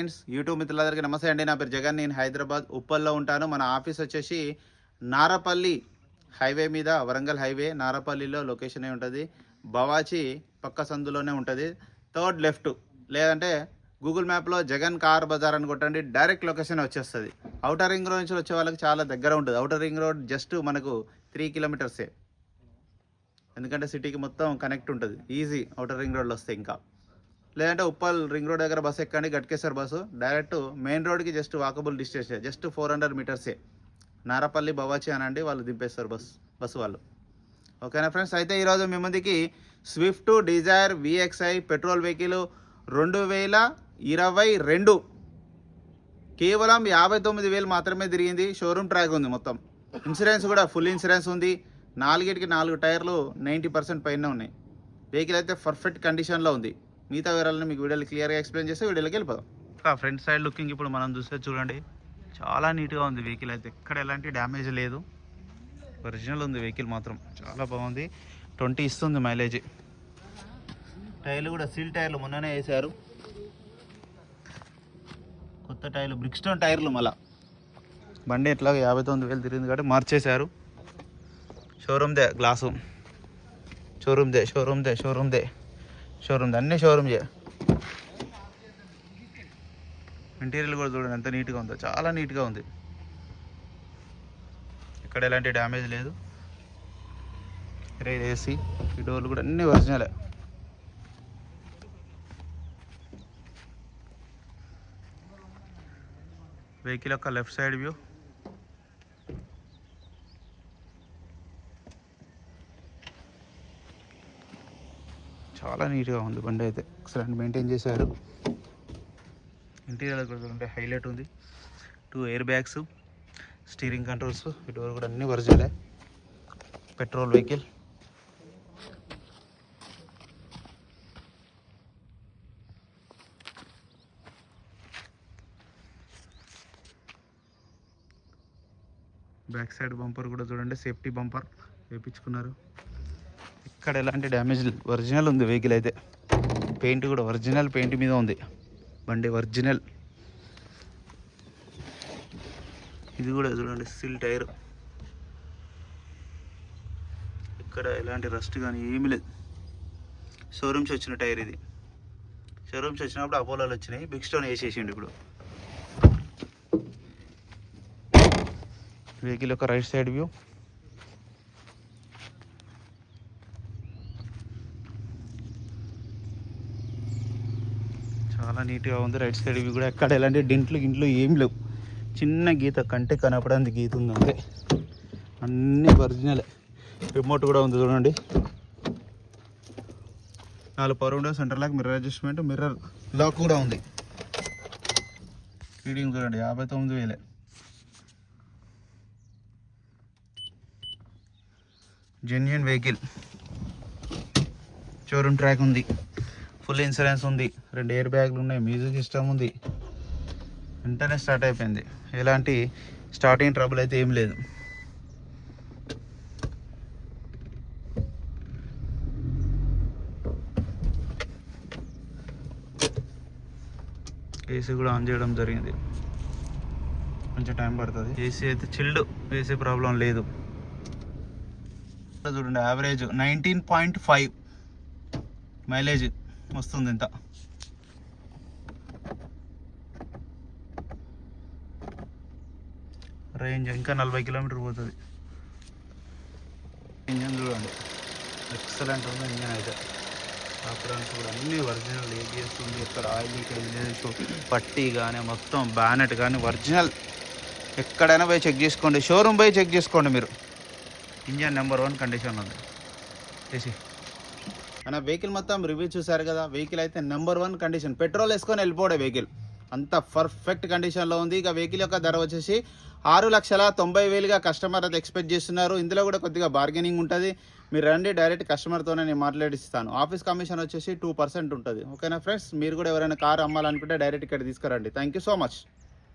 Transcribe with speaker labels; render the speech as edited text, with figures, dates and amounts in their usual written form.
Speaker 1: Friends, YouTube మిత్రులందరికీ నమస్తే అండి. నా పేరు జగన్. నేను హైదరాబాద్ ఉప్పల్లో ఉంటాను. మన ఆఫీస్ వచ్చేసి నారపల్లి హైవే మీద, వరంగల్ హైవే నారపల్లిలో లొకేషన్ ఉంటుంది. బవాచి పక్క సందులోనే ఉంటుంది. థర్డ్ లెఫ్ట్, లేదంటే గూగుల్ మ్యాప్లో జగన్ కార్ బజార్ అని కొట్టండి, డైరెక్ట్ లొకేషన్ వచ్చేస్తుంది. అవుటర్ రింగ్ రోడ్ నుంచి వచ్చే వాళ్ళకి చాలా దగ్గర ఉంటుంది. అవుటర్ రింగ్ రోడ్ జస్ట్ మనకు 3 కిలోమీటర్సే, ఎందుకంటే సిటీకి మొత్తం కనెక్ట్ ఉంటుంది. ఈజీ అవుటర్ రింగ్ రోడ్లో వస్తే. ఇంకా లేదంటే ఉప్పల్ రింగ్ రోడ్ దగ్గర బస్సు ఎక్కండి, గట్కేశ్వర్ బస్సు డైరెక్ట్ మెయిన్ రోడ్కి జస్ట్ వాకబుల్ డిస్టెన్స్, జస్ట్ 400 మీటర్సే. నారపల్లి బవాచి అనండి, వాళ్ళు దింపేస్తారు బస్సు వాళ్ళు. ఓకేనా ఫ్రెండ్స్, అయితే ఈరోజు మీ ముందుకి Swift Dzire VXI petrol vehicle 2022 కేవలం 59,000 మాత్రమే తిరిగింది. షోరూమ్ ట్రాక్ ఉంది మొత్తం. ఇన్సూరెన్స్ కూడా ఫుల్ ఇన్సూరెన్స్ ఉంది. 4 టైర్లు 90% పైన ఉన్నాయి. వెహికల్ అయితే పర్ఫెక్ట్ కండిషన్లో ఉంది. మిగతా వివరాలను మీకు వీడియోలో క్లియర్గా ఎక్స్ప్లెయిన్ చేసి వీడియోలోకి వెళ్ళిపోదాం. ఫ్రంట్ సైడ్ లుకింగ్ ఇప్పుడు మనం చూస్తే చూడండి, చాలా నీట్గా ఉంది వెహికల్ అయితే. ఎక్కడ ఎలాంటి డ్యామేజ్ లేదు, ఒరిజినల్ ఉంది వెహికల్ మాత్రం. చాలా బాగుంది. 20 ఇస్తుంది మైలేజ్. టైర్లు కూడా సీల్ టైర్లు మొన్ననే వేశారు, కొత్త టైర్లు, బ్రిక్స్టోన్ టైర్లు. మళ్ళీ బండి ఎట్లాగో 59,000 తిరిగింది కాబట్టి మార్చేశారు. షోరూమ్దే గ్లాసు, షోరూమ్దే అన్నీ షోరూమ్దే. ఇంటీరియర్ కూడా చూడండి ఎంత నీట్గా ఉందో, చాలా నీట్గా ఉంది. ఇక్కడ ఎలాంటి డ్యామేజ్ లేదు. ఏసీ, ఈ డోర్లు కూడా అన్నీ ఒరిజినలే. వెహికల్ యొక్క లెఫ్ట్ సైడ్ వ్యూ. చాలా నీట్గా ఉంది బండి అయితే, ఎక్సలెంట్ మెయింటైన్ చేశారు. ఇంటీరియర్ కూడా చూడండి హైలైట్ ఉంది. 2 ఎయిర్ బ్యాగ్స్, స్టీరింగ్ కంట్రోల్స్, ఈ డోర్ కూడా అన్నీ ఒరిజినలే. Petrol vehicle. Back side bumper కూడా చూడండి, సేఫ్టీ బంపర్ వేయించుకున్నారు. ఇక్కడ ఎలాంటి డ్యామేజ్, ఒరిజినల్ ఉంది వెహికల్ అయితే. పెయింట్ కూడా ఒరిజినల్ పెయింట్ మీద ఉంది బండి, ఒరిజినల్. ఇది కూడా చూడండి సీల్ టైర్, ఇక్కడ ఎలాంటి రస్ట్ కానీ ఏమీ లేదు. షోరూమ్స్ వచ్చిన టైర్ ఇది. షోరూమ్స్ వచ్చినప్పుడు అపోలోలు వచ్చినాయి, బ్రిక్స్టోన్ వేసేసిండు ఇప్పుడు. వెహికల్ యొక్క రైట్ సైడ్ వ్యూ. చాలా నీట్గా ఉంది. రైట్ సైడ్ వ్యూ కూడా ఎక్కడ ఎలాంటి గింట్లు ఏం లేవు. చిన్న గీత, కంటే కనపడానికి గీత ఉంది అంతే. అన్నీ ఒరిజినలే. రిమోట్ కూడా ఉంది చూడండి. 4 power window, centre lock, mirror adjustment, mirror lock కూడా ఉంది. రీడింగ్ చూడండి 59,000. Genuine vehicle. షోరూమ్ ట్రాక్ ఉంది, ఫుల్ ఇన్సూరెన్స్ ఉంది, 2 ఎయిర్ బ్యాగ్లు ఉన్నాయి, మ్యూజిక్ సిస్టమ్ ఉంది. వెంటనే స్టార్ట్ అయిపోయింది. ఎలాంటి స్టార్టింగ్ ట్రబుల్ అయితే ఏం లేదు. ఏసీ కూడా ఆన్ చేయడం జరిగింది, కొంచెం టైం పడుతుంది. ఏసీ అయితే చిల్డ్, ఏసీ ప్రాబ్లం లేదు. చూడండి యావరేజ్ 19.5 మైలేజ్ వస్తుంది. ఇంత రేంజ్ ఇంకా 40 కిలోమీటర్ పోతుంది. ఇంజన్ చూడండి ఎక్సలెంట్ ఉంది ఇంజన్ అయితే. ఆపరాన్స్ కూడా అన్నీ ఒరిజినల్. ABS ఉంది, ఇక్కడ ఆయిల్ లీకేజ్, పట్టీ కానీ మొత్తం బ్యానెట్ కానీ ఒరిజినల్. ఎక్కడైనా పోయి చెక్ చేసుకోండి, షోరూమ్ పోయి చెక్ చేసుకోండి మీరు. ఇంజన్ నెంబర్ 1 కండిషన్ ఉంది. చేసి మన వెహికల్ మొత్తం రివ్యూ చూసారు కదా. వెహికల్ అయితే నెంబర్ 1 కండిషన్. పెట్రోల్ వేసుకొని వెళ్ళిపోవడే వెహికల్, అంత పర్ఫెక్ట్ కండిషన్లో ఉంది. ఇక వెహికల్ యొక్క ధర వచ్చేసి 6,90,000గా కస్టమర్ అయితే ఎక్స్పెక్ట్ చేస్తున్నారు. ఇందులో కూడా కొద్దిగా బార్గెనింగ్ ఉంటుంది. మీరు రండి, డైరెక్ట్ కస్టమర్తోనే నేను మాట్లాడిస్తాను. ఆఫీస్ కమిషన్ వచ్చేసి 2% ఉంటుంది. ఓకేనా ఫ్రెండ్స్, మీరు కూడా ఎవరైనా కార్ అమ్మాలనుకుంటే డైరెక్ట్ ఇక్కడ తీసుకురండి. Thank you so much.